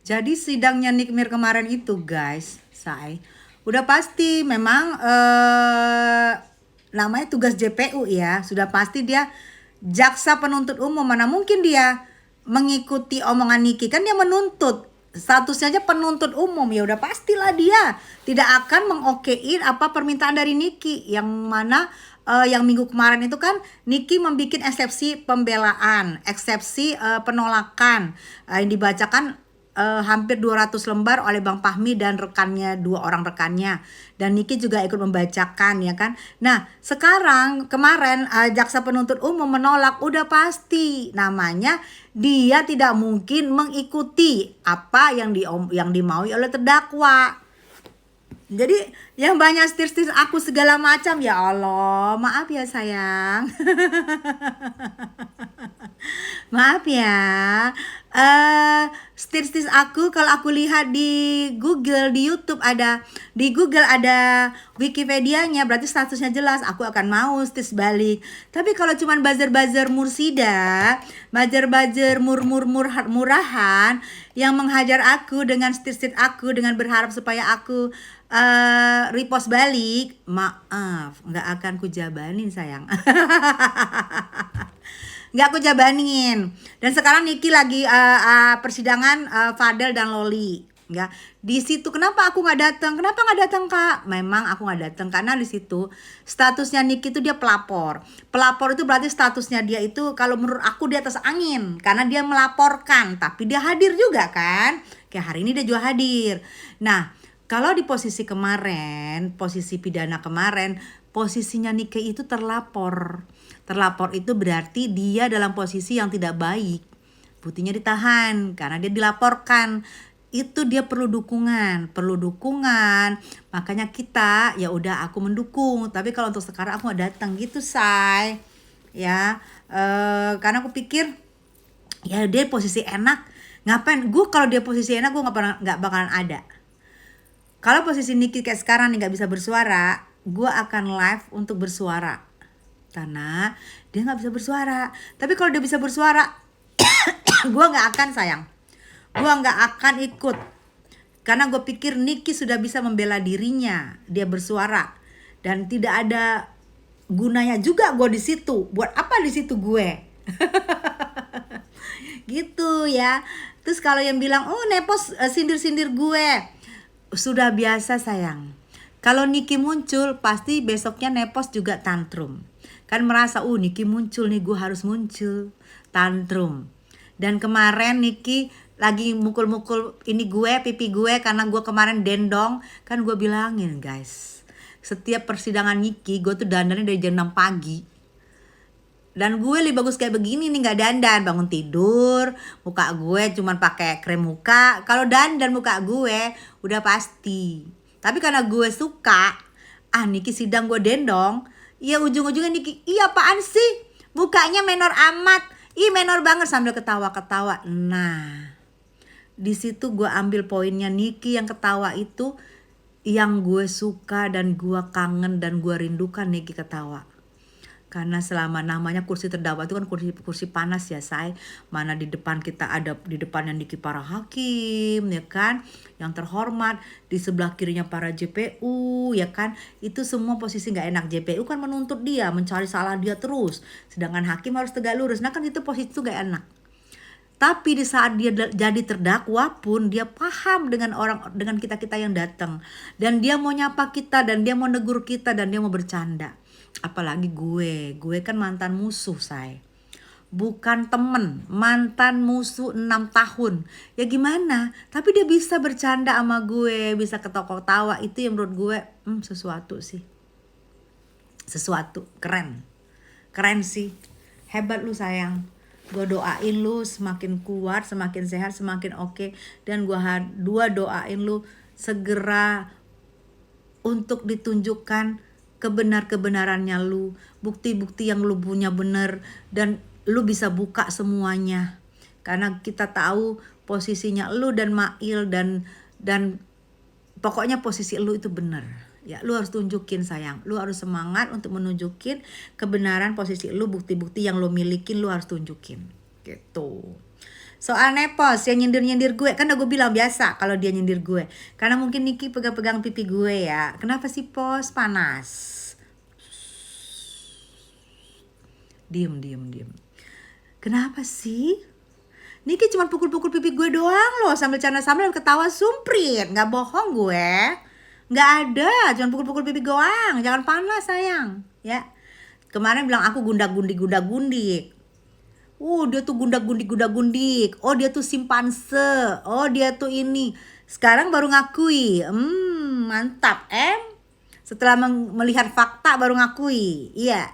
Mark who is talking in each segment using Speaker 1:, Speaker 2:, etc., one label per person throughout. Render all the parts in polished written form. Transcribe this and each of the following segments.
Speaker 1: Jadi sidangnya Nick Mir kemarin itu guys, udah pasti memang namanya tugas JPU ya, sudah pasti dia jaksa penuntut umum, mana mungkin dia mengikuti omongan Niki, kan dia menuntut, statusnya aja penuntut umum, ya udah pastilah dia tidak akan mengokein apa permintaan dari Niki, yang mana yang minggu kemarin itu kan Niki membuat eksepsi pembelaan, eksepsi penolakan, yang dibacakan hampir 200 lembar oleh Bang Fahmi dan rekannya, dua orang rekannya, dan Niki juga ikut membacakan ya kan. Nah sekarang kemarin jaksa penuntut umum menolak, udah pasti namanya dia tidak mungkin mengikuti apa yang dimaui oleh terdakwa. Jadi yang banyak stir-stir aku segala macam, ya Allah maaf ya sayang. Maaf ya, stis aku kalau aku lihat di Google, di YouTube ada, di Google ada Wikipedianya, berarti statusnya jelas, aku akan mau stis balik. Tapi kalau cuman buzzer-buzzer mursida, buzzer-buzzer murahan yang menghajar aku dengan stis aku dengan berharap supaya aku repost balik, maaf, nggak akan kujabanin sayang. Nggak aku jabanin. Dan sekarang Niki lagi persidangan Fadel dan Loli, ya. Di situ kenapa aku nggak datang? Kenapa nggak datang kak? Memang aku nggak datang karena di situ statusnya Niki itu dia pelapor. Pelapor itu berarti statusnya dia itu kalau menurut aku di atas angin karena dia melaporkan, tapi dia hadir juga kan. Kayak hari ini dia juga hadir. Nah kalau di posisi kemarin, posisi pidana kemarin, posisinya Niki itu terlapor. Terlapor itu berarti dia dalam posisi yang tidak baik. Buktinya ditahan karena dia dilaporkan. Itu dia perlu dukungan. Makanya kita ya udah aku mendukung. Tapi kalau untuk sekarang aku gak datang gitu, say. Ya, karena aku pikir ya dia posisi enak. Ngapain? Gue kalau dia posisi enak gue nggak bakalan ada. Kalau posisi Niki kayak sekarang nih nggak bisa bersuara, gue akan live untuk bersuara. Karena dia nggak bisa bersuara. Tapi kalau dia bisa bersuara, gue nggak akan sayang. Gue nggak akan ikut. Karena gue pikir Niki sudah bisa membela dirinya. Dia bersuara dan tidak ada gunanya juga gue di situ. Buat apa di situ gue? Gitu ya. Terus kalau yang bilang, oh Nepos sindir-sindir gue, sudah biasa sayang. Kalau Niki muncul, pasti besoknya Nepos juga tantrum. Kan merasa, Niki muncul nih, gue harus muncul. Tantrum. Dan kemarin Niki lagi mukul-mukul ini gue, pipi gue, karena gue kemarin dendong. Kan gue bilangin guys, setiap persidangan Niki, gue tuh dandannya dari jam 6 pagi. Dan gue lebih bagus kayak begini nih, nggak dandan, bangun tidur, muka gue cuman pakai krem muka. Kalau dandan muka gue udah pasti. Tapi karena gue suka, Niki sidang gue dendong, ya ujung-ujungnya Niki, iya apaan sih? Mukanya menor amat, menor banget sambil ketawa-ketawa. Nah, di situ gue ambil poinnya Niki yang ketawa itu, yang gue suka dan gue kangen dan gue rindukan Niki ketawa. Karena selama namanya kursi terdakwa itu kan kursi panas ya say. Mana di depan kita ada, di depannya Niki para hakim ya kan, yang terhormat, di sebelah kirinya para JPU ya kan. Itu semua posisi gak enak. JPU kan menuntut dia, mencari salah dia terus, sedangkan hakim harus tegak lurus. Nah kan itu posisi itu gak enak. Tapi di saat dia jadi terdakwa pun dia paham dengan kita yang datang, dan dia mau nyapa kita, dan dia mau negur kita, dan dia mau bercanda. Apalagi gue kan mantan musuh say, bukan temen, mantan musuh 6 tahun. Ya gimana, tapi dia bisa bercanda sama gue, bisa ketawa-tawa. Itu yang menurut gue sesuatu sih, sesuatu keren sih. Hebat lu sayang. Gue doain lu semakin kuat, semakin sehat, semakin oke. Dan gue doain lu segera untuk ditunjukkan kebenarannya lu, bukti-bukti yang lu punya bener, dan lu bisa buka semuanya. Karena kita tahu posisinya lu dan Mail dan pokoknya posisi lu itu bener. Ya, lu harus tunjukin sayang. Lu harus semangat untuk menunjukin kebenaran posisi lu, bukti-bukti yang lu milikin lu harus tunjukin. Gitu. Soal nepos yang nyindir-nyindir gue, kan udah gue bilang biasa kalau dia nyindir gue. Karena mungkin Niki pegang-pegang pipi gue ya. Kenapa sih pos panas? Diem. Kenapa sih? Niki cuma pukul-pukul pipi gue doang loh, sambil canda sambil ketawa sumprit. Nggak bohong gue. Nggak ada, cuma pukul-pukul pipi doang. Jangan panas sayang, ya. Kemarin bilang aku gundak-gundik. Dia tuh gundak-gundik. Oh, dia tuh simpanse. Oh, dia tuh ini. Sekarang baru ngakui. Mantap, Setelah melihat fakta baru ngakui. Iya,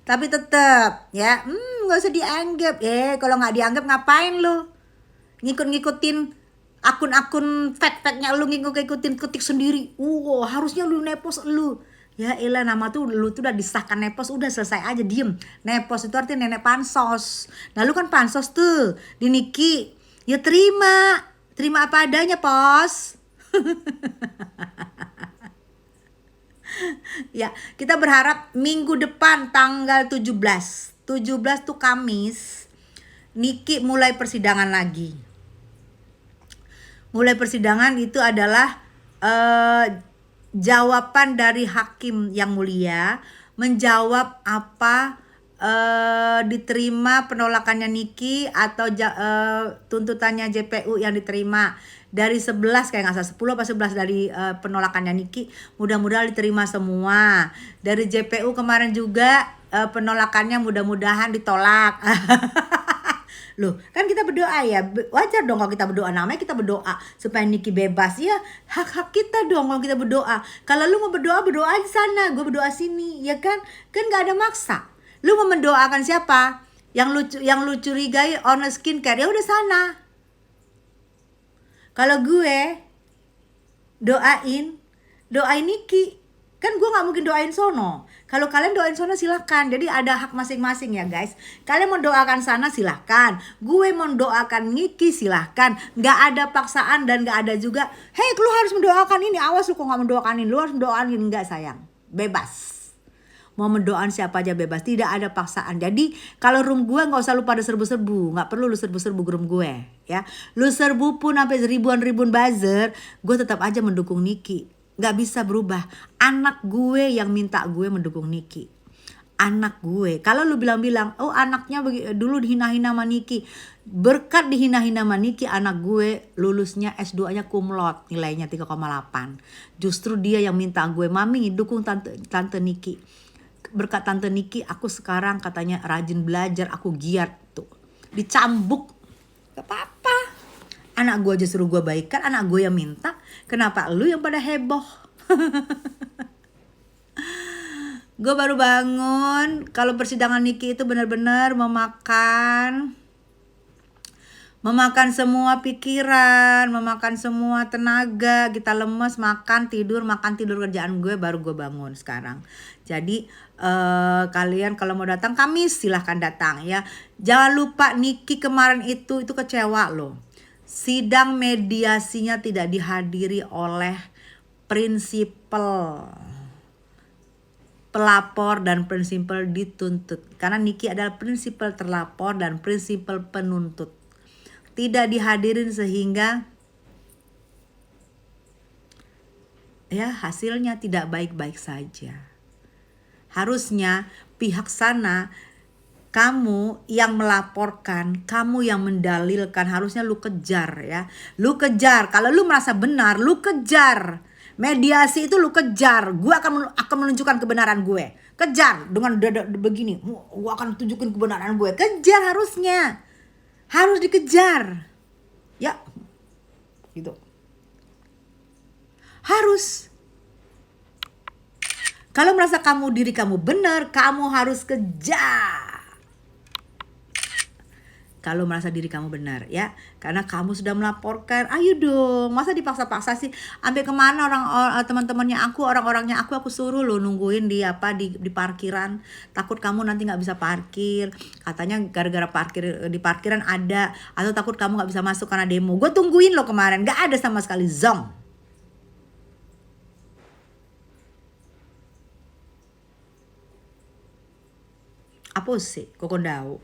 Speaker 1: Tapi tetap ya, nggak usah dianggap. Kalau nggak dianggap ngapain lu? Ngikut-ngikutin akun-akun fake-fake-nya lu, ngikut-ngikutin ketik sendiri. Harusnya lu nepos lu. Ya elah, nama tuh lu tuh udah disahkan nepos, udah selesai aja, diem. Nepos itu artinya nenek pansos. Nah lu kan pansos tuh di Niki. Ya terima apa adanya pos. Ya, kita berharap minggu depan tanggal 17 tuh Kamis, Niki mulai persidangan lagi. Mulai persidangan itu adalah jawaban dari hakim yang mulia, menjawab apa diterima penolakannya Niki atau tuntutannya JPU yang diterima. Dari 11 kayak nggak salah, 10 apa 11 dari penolakannya Niki, mudah-mudahan diterima semua. Dari JPU kemarin juga penolakannya mudah-mudahan ditolak. Loh, kan kita berdoa ya, wajar dong kalau kita berdoa, namanya kita berdoa supaya Niki bebas ya, hak-hak kita dong kalau kita berdoa. Kalau lu mau berdoa aja sana, gue berdoa sini, ya kan nggak ada maksa. Lu mau mendoakan siapa? Yang lu curigai honest skincare, ya udah sana. Kalau gue doain Niki, kan gue nggak mungkin doain sono. Kalau kalian doain sono silahkan, jadi ada hak masing-masing ya guys. Kalian mau doakan sana silahkan, gue mau doakan Niki silahkan. Nggak ada paksaan dan nggak ada juga, hey lu harus mendoakan ini, awas lu kok nggak mendoakan ini, lu harus mendoakan ini. Nggak sayang, bebas. Mau mendoakan siapa aja bebas, tidak ada paksaan. Jadi kalau room gue nggak usah lu pada serbu-serbu, nggak perlu lu serbu-serbu room gue ya. Lu serbu pun sampai ribuan buzzer, gue tetap aja mendukung Niki. Nggak bisa berubah. Anak gue yang minta gue mendukung Niki. Anak gue. Kalau lu bilang-bilang, oh anaknya dulu dihina-hina sama Niki. Berkat dihina-hina sama Niki, anak gue lulusnya S2-nya cum laude, nilainya 3,8. Justru dia yang minta gue, mami dukung tante Niki. Berkat tante Niki aku sekarang katanya rajin belajar, aku giat tuh. Dicambuk. Gak apa-apa. Anak gue aja suruh gue baikkan, anak gue yang minta. Kenapa lu yang pada heboh? Gue baru bangun. Kalau persidangan Niki itu benar-benar memakan semua pikiran, memakan semua tenaga. Kita lemes, makan tidur kerjaan gue, baru gue bangun sekarang. Jadi kalian kalau mau datang Kamis silahkan datang ya. Jangan lupa Niki kemarin itu kecewa loh. Sidang mediasinya tidak dihadiri oleh prinsipal pelapor dan prinsipal dituntut. Karena Niki adalah prinsipal terlapor dan prinsipal penuntut. Tidak dihadirin sehingga ya hasilnya tidak baik-baik saja. Harusnya pihak sana, kamu yang melaporkan, kamu yang mendalilkan, harusnya lu kejar ya. Lu kejar, kalau lu merasa benar, lu kejar. Mediasi itu lu kejar. Gue akan menunjukkan kebenaran gue. Kejar dengan begini, gue akan tunjukin kebenaran gue. Kejar harusnya. Harus dikejar. Ya. Gitu. Harus. Kalau merasa diri kamu benar, kamu harus kejar. Kalau merasa diri kamu benar ya, karena kamu sudah melaporkan, ayo dong, masa dipaksa-paksa sih? Sampai kemana teman-temannya aku, orang-orangnya aku suruh lo nungguin di parkiran, takut kamu nanti nggak bisa parkir, katanya gara-gara di parkiran ada, atau takut kamu nggak bisa masuk karena demo. Gue tungguin lo kemarin, nggak ada sama sekali, zong. Apa sih kokondau?